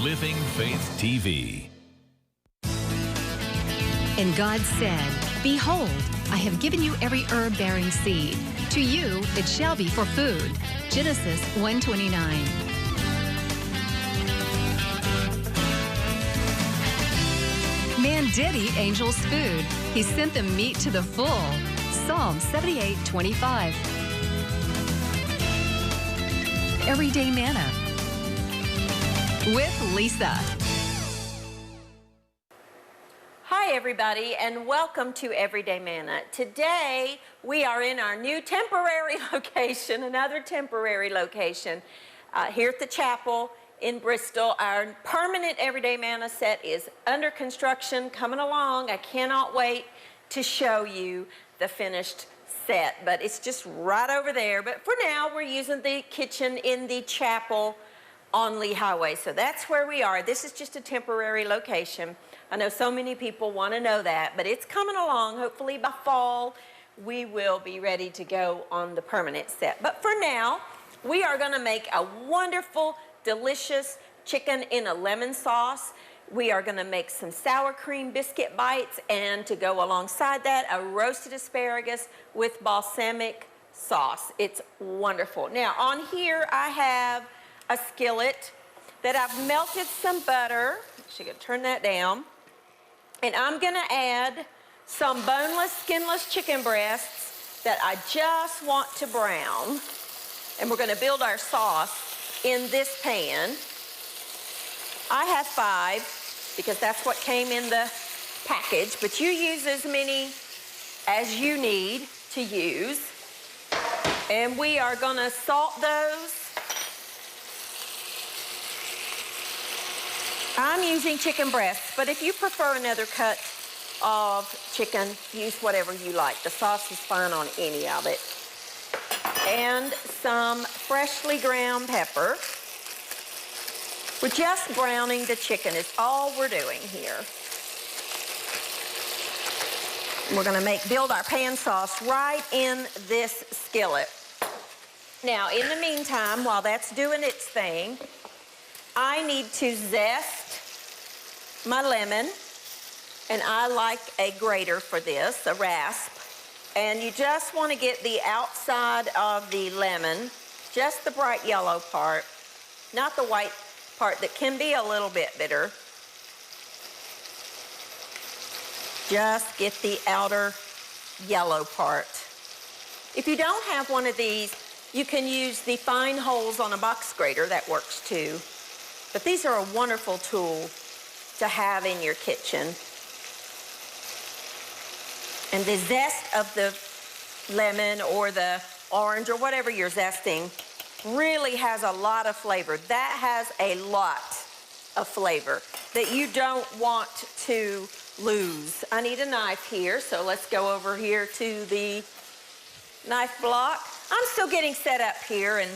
Living Faith TV. And God said, "Behold, I have given you every herb-bearing seed. To you it shall be for food." Genesis 1:29. Man did eat angels' food. He sent them meat to the full. Psalm 78:25. Everyday Manna with Lisa. Hi everybody, and welcome to Everyday Manna. Today we are in our new temporary location, another temporary location here at the chapel in Bristol. Our permanent Everyday Manna set is under construction, coming along. I cannot wait to show you the finished set, but it's just right over there. But for now, we're using the kitchen in the chapel on Lee Highway. So that's where we are. This is just a temporary location. I know so many people want to know that, but it's coming along. Hopefully by fall, we will be ready to go on the permanent set. But for now, we are going to make a wonderful, delicious chicken in a lemon sauce. We are going to make some sour cream biscuit bites, and to go alongside that, a roasted asparagus with balsamic sauce. It's wonderful. Now, on here, I have a skillet that I've melted some butter. Actually, I'm going to turn that down. And I'm going to add some boneless, skinless chicken breasts that I just want to brown. And we're going to build our sauce in this pan. I have 5 because that's what came in the package, but you use as many as you need to use. And we are going to salt those. I'm using chicken breasts, but if you prefer another cut of chicken, use whatever you like. The sauce is fine on any of it. And some freshly ground pepper. We're just browning the chicken is all we're doing here. We're going to build our pan sauce right in this skillet. Now, in the meantime, while that's doing its thing, I need to zest my lemon, and I like a grater for this, a rasp. And you just want to get the outside of the lemon, just the bright yellow part, not the white part that can be a little bit bitter. Just get the outer yellow part. If you don't have one of these, you can use the fine holes on a box grater. That works too. But these are a wonderful tool to have in your kitchen. And the zest of the lemon or the orange or whatever you're zesting really has a lot of flavor. That has a lot of flavor that you don't want to lose. I need a knife here, so let's go over here to the knife block. I'm still getting set up here, and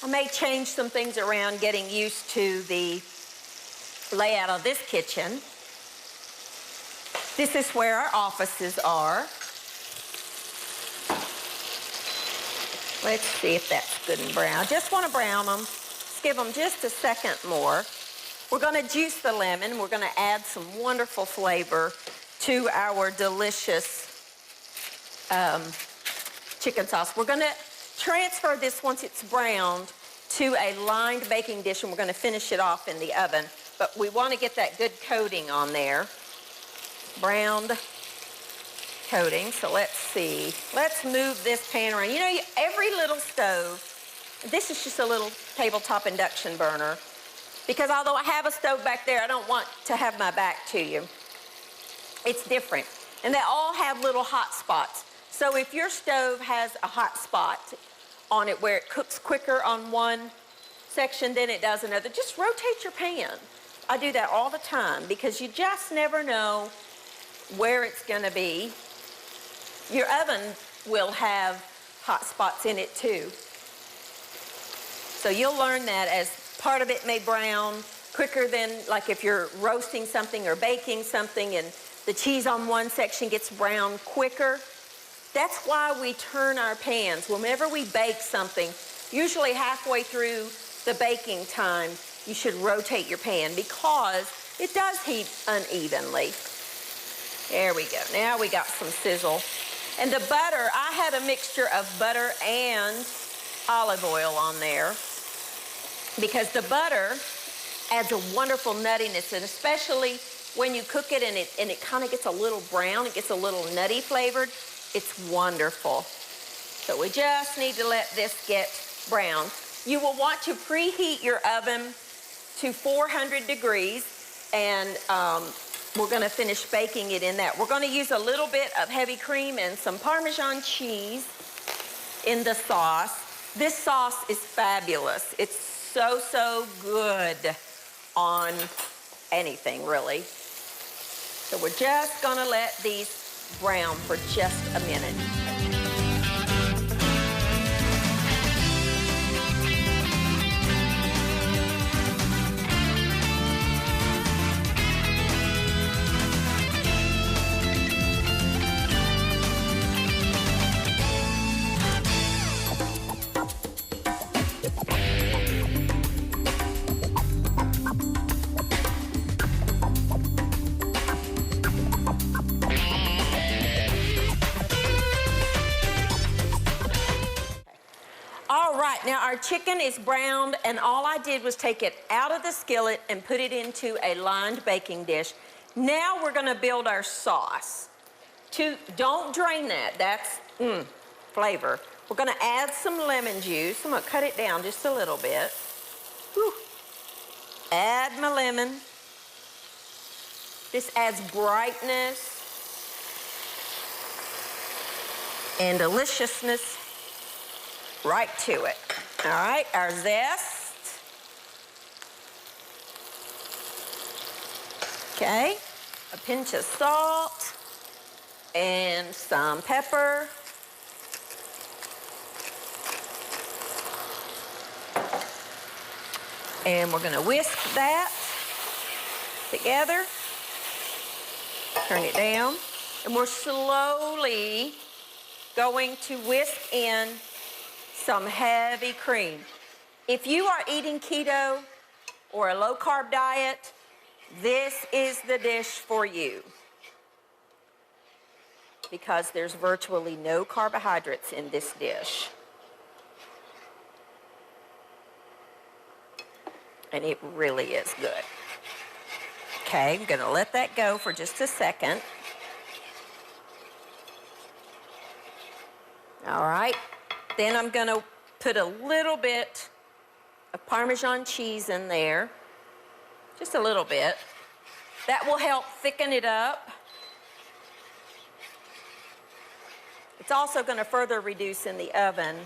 I may change some things around, getting used to the layout of this kitchen. This is where our offices are. Let's see if that's good and brown. I just want to brown them. Let's give them just a second more. We're going to juice the lemon. We're going to add some wonderful flavor to our delicious chicken sauce. We're going to transfer this once it's browned to a lined baking dish, and we're going to finish it off in the oven. But we want to get that good coating on there. Browned coating. So let's see. Let's move this pan around. You know, every little stove, this is just a little tabletop induction burner, because although I have a stove back there, I don't want to have my back to you. It's different. And they all have little hot spots. So if your stove has a hot spot on it where it cooks quicker on one section than it does another, just rotate your pan. I do that all the time because you just never know where it's going to be. Your oven will have hot spots in it too. So you'll learn that as part of it may brown quicker than, like if you're roasting something or baking something and the cheese on one section gets brown quicker. That's why we turn our pans. Whenever we bake something, usually halfway through the baking time, you should rotate your pan because it does heat unevenly. There we go. Now we got some sizzle. And the butter, I had a mixture of butter and olive oil on there because the butter adds a wonderful nuttiness, and especially when you cook it and it kind of gets a little brown, it gets a little nutty flavored, it's wonderful. So we just need to let this get brown. You will want to preheat your oven to 400 degrees, and we're gonna finish baking it in that. We're gonna use a little bit of heavy cream and some Parmesan cheese in the sauce. This sauce is fabulous. It's so, so good on anything, really. So we're just gonna let these brown for just a minute. All right, now our chicken is browned, and all I did was take it out of the skillet and put it into a lined baking dish. Now we're gonna build our sauce. Don't drain that, that's flavor. We're gonna add some lemon juice. I'm gonna cut it down just a little bit. Whew. Add my lemon. This adds brightness and deliciousness right to it. All right, our zest. Okay, a pinch of salt and some pepper. And we're gonna whisk that together. Turn it down. And we're slowly going to whisk in some heavy cream. If you are eating keto or a low-carb diet, this is the dish for you because there's virtually no carbohydrates in this dish. And it really is good. Okay, I'm gonna let that go for just a second. All right. Then I'm gonna put a little bit of Parmesan cheese in there, just a little bit. That will help thicken it up. It's also gonna further reduce in the oven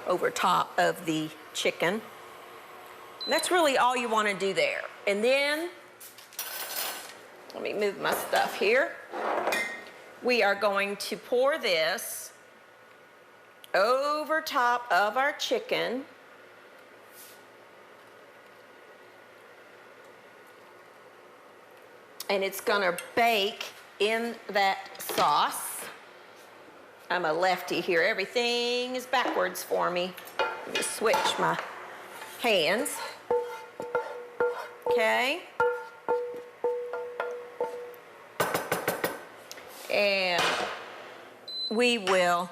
over top of the chicken. And that's really all you wanna do there. And then, let me move my stuff here. We are going to pour this over top of our chicken. And it's gonna bake in that sauce. I'm a lefty here. Everything is backwards for me. Let me switch my hands. Okay. And we will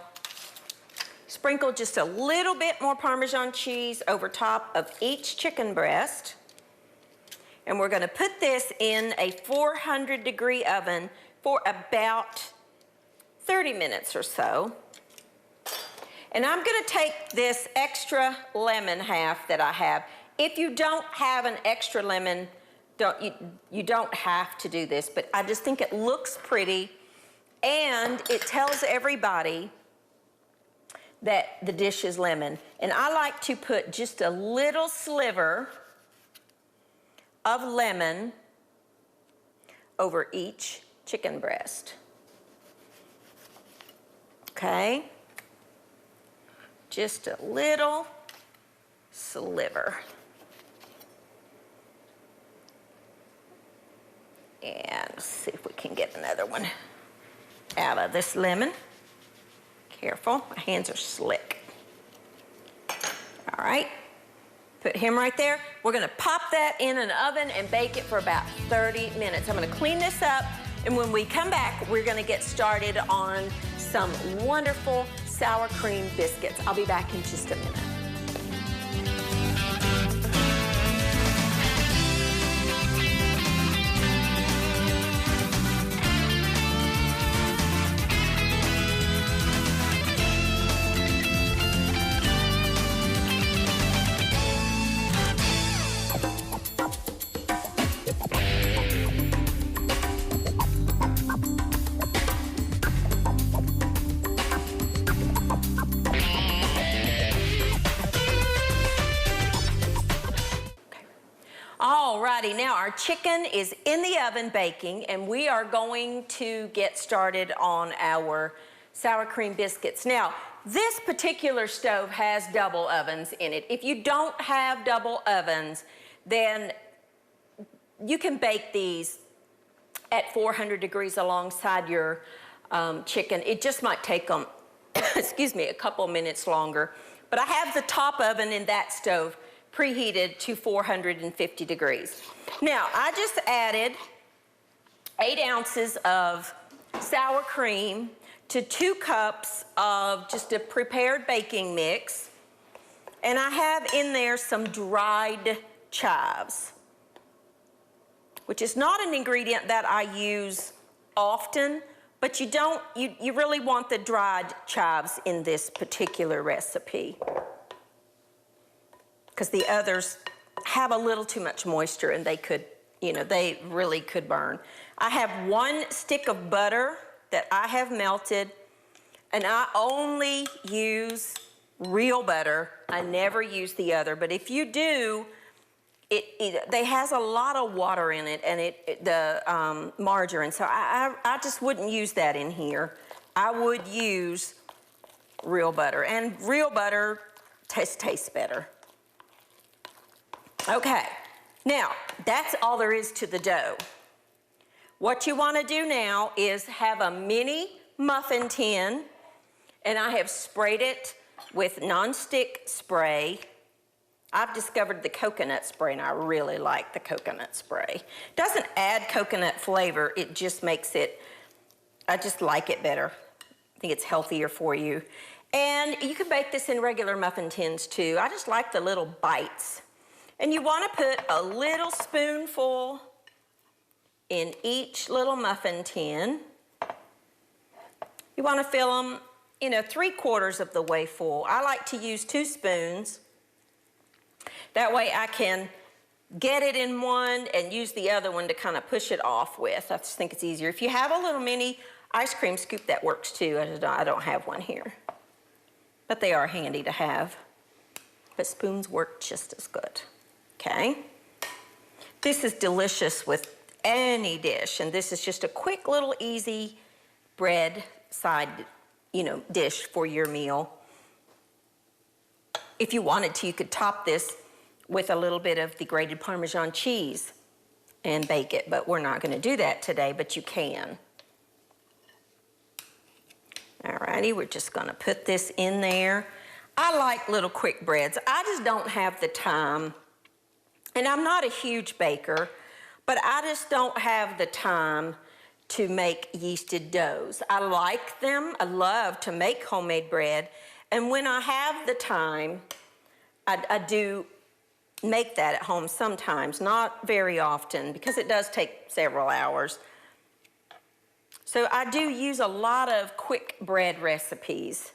sprinkle just a little bit more Parmesan cheese over top of each chicken breast. And we're gonna put this in a 400-degree oven for about 30 minutes or so. And I'm gonna take this extra lemon half that I have. If you don't have an extra lemon, you don't have to do this, but I just think it looks pretty. And it tells everybody that the dish is lemon. And I like to put just a little sliver of lemon over each chicken breast. Okay? Just a little sliver. And let's see if we can get another one out of this lemon. Careful, my hands are slick. All right, Put him right there. We're gonna pop that in an oven and bake it for about 30 minutes. I'm gonna clean this up, and when we come back, we're gonna get started on some wonderful sour cream biscuits. I'll be back in just a minute. Alrighty, now our chicken is in the oven baking, and we are going to get started on our sour cream biscuits. Now, this particular stove has double ovens in it. If you don't have double ovens, then you can bake these at 400 degrees alongside your chicken. It just might take them, excuse me, a couple minutes longer. But I have the top oven in that stove preheated to 450 degrees. Now, I just added 8 ounces of sour cream to 2 cups of just a prepared baking mix. And I have in there some dried chives, which is not an ingredient that I use often, but you really want the dried chives in this particular recipe, because the others have a little too much moisture and they could, they really could burn. I have 1 stick of butter that I have melted, and I only use real butter. I never use the other, but if you do, they has a lot of water in it, and the margarine, so I just wouldn't use that in here. I would use real butter, and real butter tastes better. Okay, now that's all there is to the dough. What you want to do now is have a mini muffin tin, and I have sprayed it with nonstick spray. I've discovered the coconut spray, and I really like the coconut spray. It doesn't add coconut flavor, it just makes it, I just like it better. I think it's healthier for you. And you can bake this in regular muffin tins too. I just like the little bites. And you want to put a little spoonful in each little muffin tin. You want to fill them, 3/4 of the way full. I like to use 2 spoons. That way I can get it in one and use the other one to kind of push it off with. I just think it's easier. If you have a little mini ice cream scoop, that works too. I don't have one here, but they are handy to have. But spoons work just as good. Okay, this is delicious with any dish, and this is just a quick little easy bread side, dish for your meal. If you wanted to, you could top this with a little bit of the grated Parmesan cheese and bake it, but we're not going to do that today, but you can. Alrighty, we're just going to put this in there. I like little quick breads. I just don't have the time. And I'm not a huge baker, but I just don't have the time to make yeasted doughs. I like them. I love to make homemade bread. And when I have the time, I do make that at home sometimes, not very often, because it does take several hours. So I do use a lot of quick bread recipes.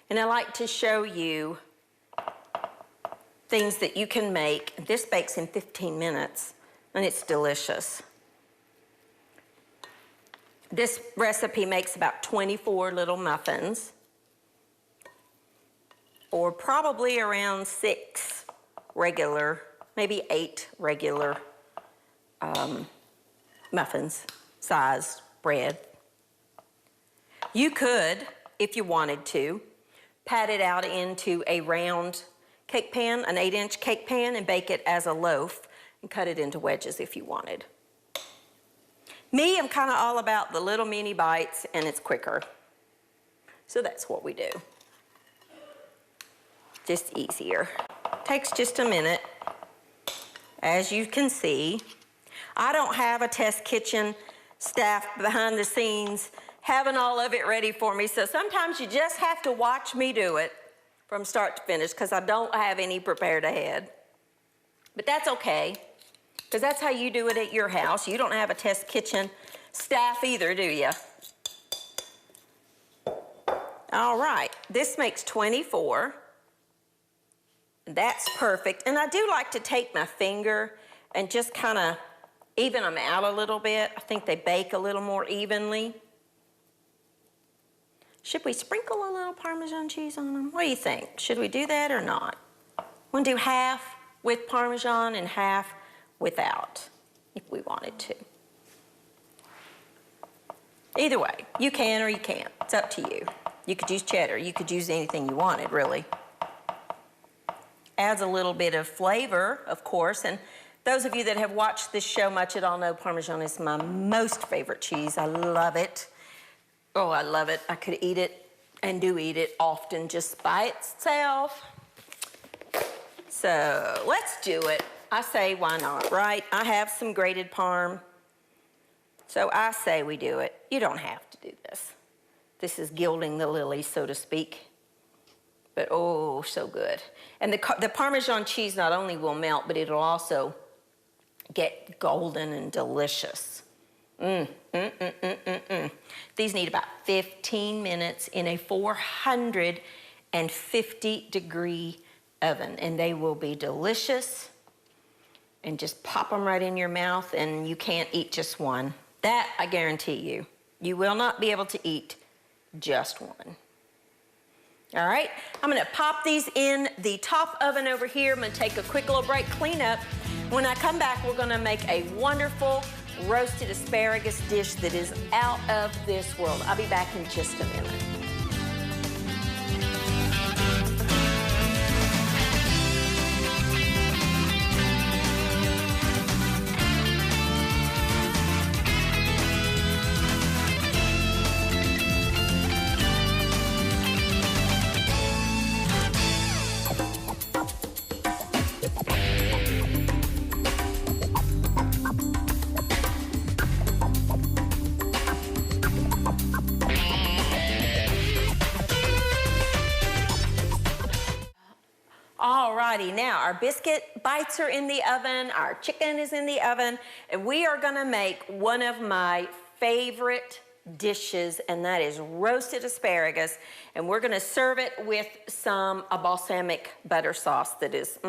And I like to show you things that you can make. This bakes in 15 minutes, and it's delicious. This recipe makes about 24 little muffins, or probably around 6 regular, maybe 8 regular muffins size bread. You could, if you wanted to, pat it out into a round cake pan, an 8-inch cake pan, and bake it as a loaf and cut it into wedges if you wanted. Me, I'm kind of all about the little mini bites, and it's quicker. So that's what we do. Just easier. Takes just a minute, as you can see. I don't have a test kitchen staff behind the scenes having all of it ready for me, so sometimes you just have to watch me do it from start to finish because I don't have any prepared ahead. But that's okay, because that's how you do it at your house. You don't have a test kitchen staff either, do you? All right, this makes 24. That's perfect. And I do like to take my finger and just kind of even them out a little bit. I think they bake a little more evenly. Should we sprinkle a little Parmesan cheese on them? What do you think? Should we do that or not? We'll do half with Parmesan and half without, if we wanted to. Either way, you can or you can't. It's up to you. You could use cheddar. You could use anything you wanted, really. Adds a little bit of flavor, of course, and those of you that have watched this show much at all know Parmesan is my most favorite cheese. I love it. Oh, I love it. I could eat it and do eat it often just by itself. So let's do it. I say, why not, right? I have some grated Parm. So I say we do it. You don't have to do this. This is gilding the lily, so to speak. But oh, so good. And the Parmesan cheese not only will melt, but it'll also get golden and delicious. These need about 15 minutes in a 450-degree oven, and they will be delicious. And just pop them right in your mouth, and you can't eat just one. That I guarantee you. You will not be able to eat just one. All right, I'm gonna pop these in the top oven over here. I'm gonna take a quick little break, clean up. When I come back, we're gonna make a wonderful roasted asparagus dish that is out of this world. I'll be back in just a minute. Alrighty, now our biscuit bites are in the oven, our chicken is in the oven, and we are gonna make one of my favorite dishes, and that is roasted asparagus. And we're gonna serve it with a balsamic butter sauce that is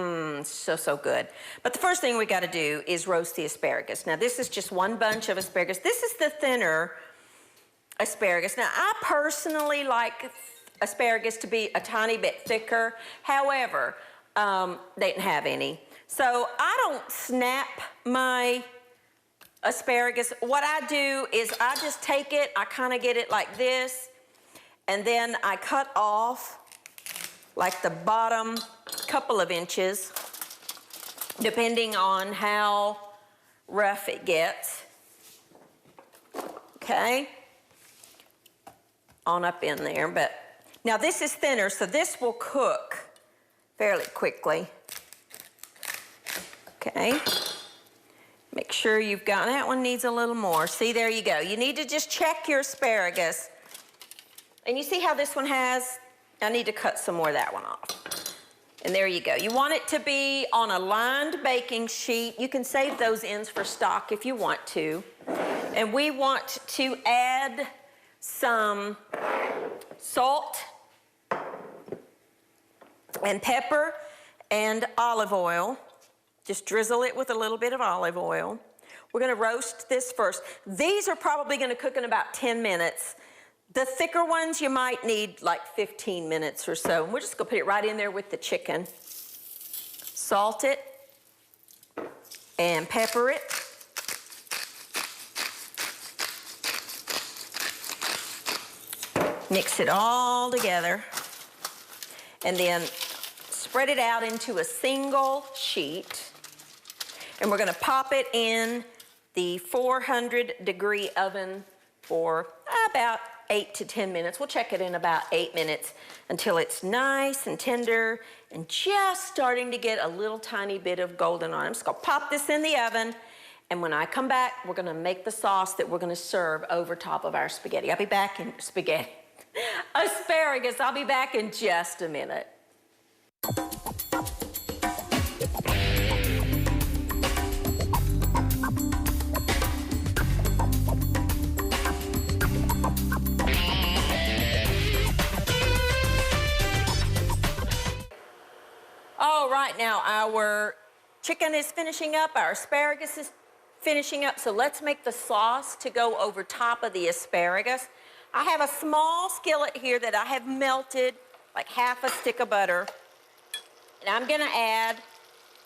so good. But the first thing we gotta do is roast the asparagus. Now this is just one bunch of asparagus. This is the thinner asparagus. Now I personally like asparagus to be a tiny bit thicker. However, they didn't have any. So I don't snap my asparagus. What I do is I just take it, I kind of get it like this, and then I cut off like the bottom couple of inches, depending on how rough it gets. Okay? On up in there, but now this is thinner, so this will cook fairly quickly. Okay. Make sure you've got, that one needs a little more. See, there you go. You need to just check your asparagus. And you see how this one has, I need to cut some more of that one off. And there you go. You want it to be on a lined baking sheet. You can save those ends for stock if you want to. And we want to add some salt and pepper and olive oil. Just drizzle it with a little bit of olive oil. We're gonna roast this first. These are probably gonna cook in about 10 minutes. The thicker ones, you might need like 15 minutes or so. And we're just gonna put it right in there with the chicken. Salt it and pepper it. Mix it all together. And then spread it out into a single sheet. And we're gonna pop it in the 400-degree oven for about 8 to 10 minutes. We'll check it in about 8 minutes until it's nice and tender and just starting to get a little tiny bit of golden on it. I'm just gonna pop this in the oven, and when I come back, we're gonna make the sauce that we're gonna serve over top of our spaghetti. I'll be back in spaghetti. Asparagus, I'll be back in just a minute. All right, now our chicken is finishing up, our asparagus is finishing up, so let's make the sauce to go over top of the asparagus. I have a small skillet here that I have melted like half a stick of butter, and I'm gonna add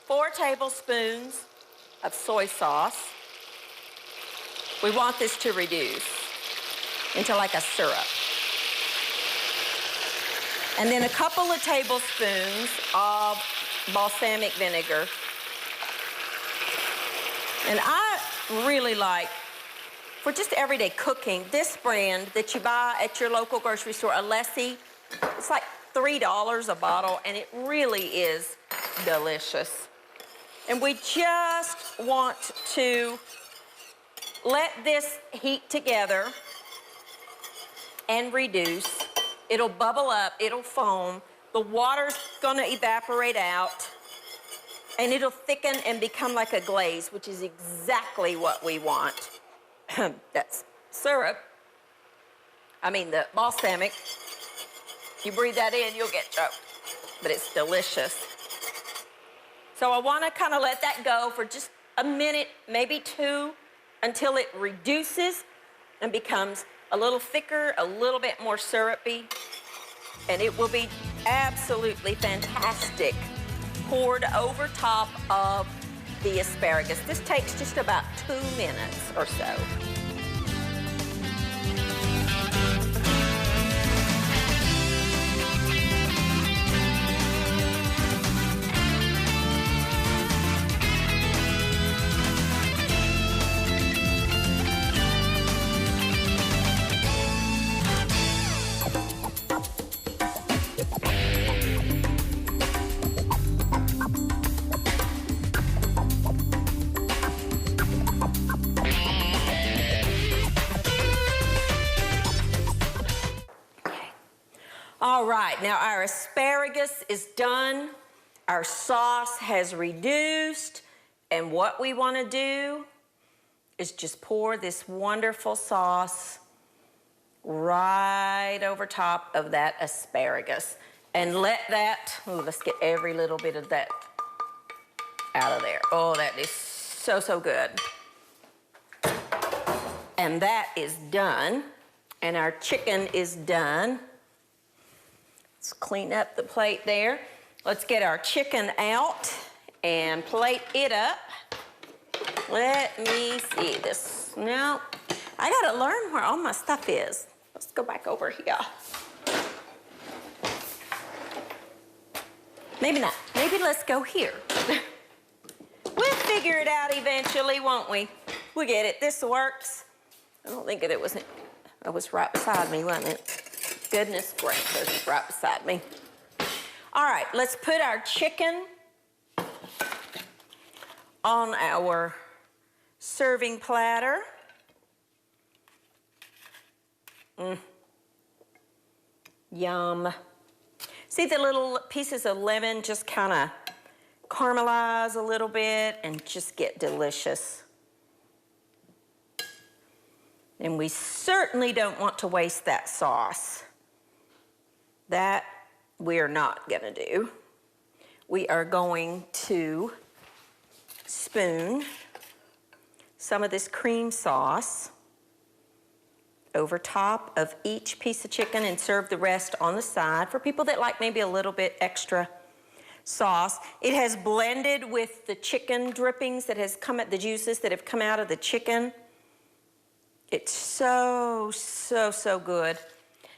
4 tablespoons of soy sauce. We want this to reduce into like a syrup. And then a couple of tablespoons of balsamic vinegar. And I really like, for just everyday cooking, this brand that you buy at your local grocery store, Alessi, it's like $3 a bottle, and it really is delicious. And we just want to let this heat together and reduce. It'll bubble up, it'll foam, the water's gonna evaporate out, and it'll thicken and become like a glaze, which is exactly what we want. That's syrup. I mean, the balsamic. If you breathe that in, you'll get choked, but it's delicious. So I wanna kinda let that go for just a minute, maybe 2, until it reduces and becomes a little thicker, a little bit more syrupy, and it will be absolutely fantastic poured over top of the asparagus. This takes just about 2 minutes or so. All right, now our asparagus is done. Our sauce has reduced. And what we want to do is just pour this wonderful sauce right over top of that asparagus. And let that, ooh, let's get every little bit of that out of there. Oh, that is so, so good. And that is done. And our chicken is done. Let's clean up the plate there. Let's get our chicken out and plate it up. Let me see this. Now, I gotta learn where all my stuff is. Let's go back over here. Maybe not. Maybe let's go here. We'll figure it out eventually, won't we? We'll get it. This works. I don't think it was right beside me, wasn't it? Goodness gracious, it's right beside me. All right, let's put our chicken on our serving platter. Yum. See the little pieces of lemon just kind of caramelize a little bit and just get delicious. And we certainly don't want to waste that sauce. That we're not gonna do. We are going to spoon some of this cream sauce over top of each piece of chicken and serve the rest on the side for people that like maybe a little bit extra sauce. It has blended with the chicken drippings that has come out, the juices that have come out of the chicken. It's so, so, so good.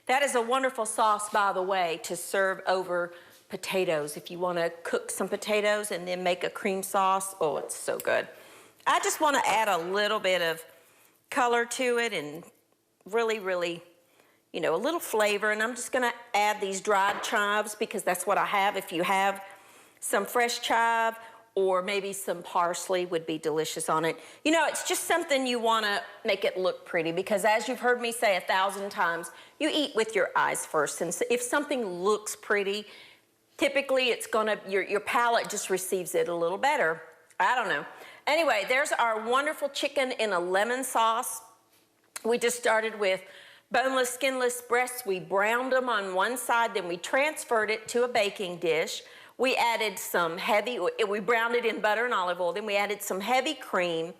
That is a wonderful sauce, by the way, to serve over potatoes. If you want to cook some potatoes and then make a cream sauce, oh, it's so good. I just want to add a little bit of color to it and really, really you know, a little flavor. And I'm just gonna add these dried chives because that's what I have. If you have some fresh chive or maybe some parsley would be delicious on it. You know, it's just something you wanna make it look pretty because as you've heard me say 1,000 times, you eat with your eyes first. And so if something looks pretty, typically it's gonna, your palate just receives it a little better. I don't know. Anyway, there's our wonderful chicken in a lemon sauce. We just started with boneless, skinless breasts. We browned them on one side, then we transferred it to a baking dish. We added some we browned it in butter and olive oil, then we added some heavy cream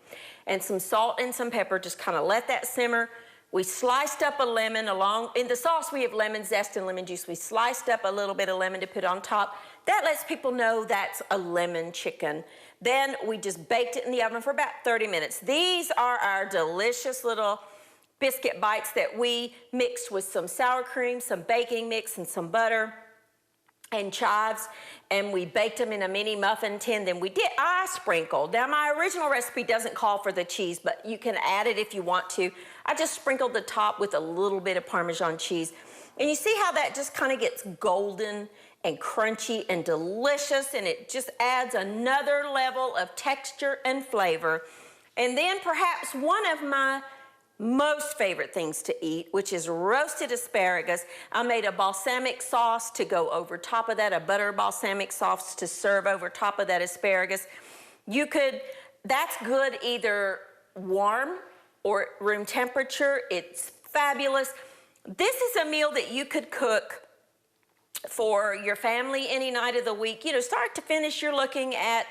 and some salt and some pepper, just kind of let that simmer. We sliced up a lemon in the sauce we have lemon zest and lemon juice. We sliced up a little bit of lemon to put on top. That lets people know that's a lemon chicken. Then we just baked it in the oven for about 30 minutes. These are our delicious little biscuit bites that we mixed with some sour cream, some baking mix, and some butter and chives, and we baked them in a mini muffin tin. Then I sprinkled. Now my original recipe doesn't call for the cheese, but you can add it if you want to. I just sprinkled the top with a little bit of Parmesan cheese. And you see how that just kind of gets golden and crunchy and delicious, and it just adds another level of texture and flavor. And then perhaps one of my most favorite things to eat, which is roasted asparagus. I made a balsamic sauce to go over top of that, a butter balsamic sauce to serve over top of that asparagus. That's good either warm or room temperature. It's fabulous. This is a meal that you could cook for your family any night of the week. You know, start to finish, you're looking at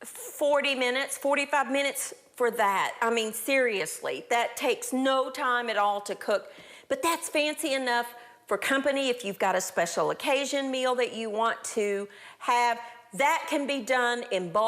40 minutes, 45 minutes for that. I mean, seriously, that takes no time at all to cook, but that's fancy enough for company. If you've got a special occasion meal that you want to have, that can be done in bulk.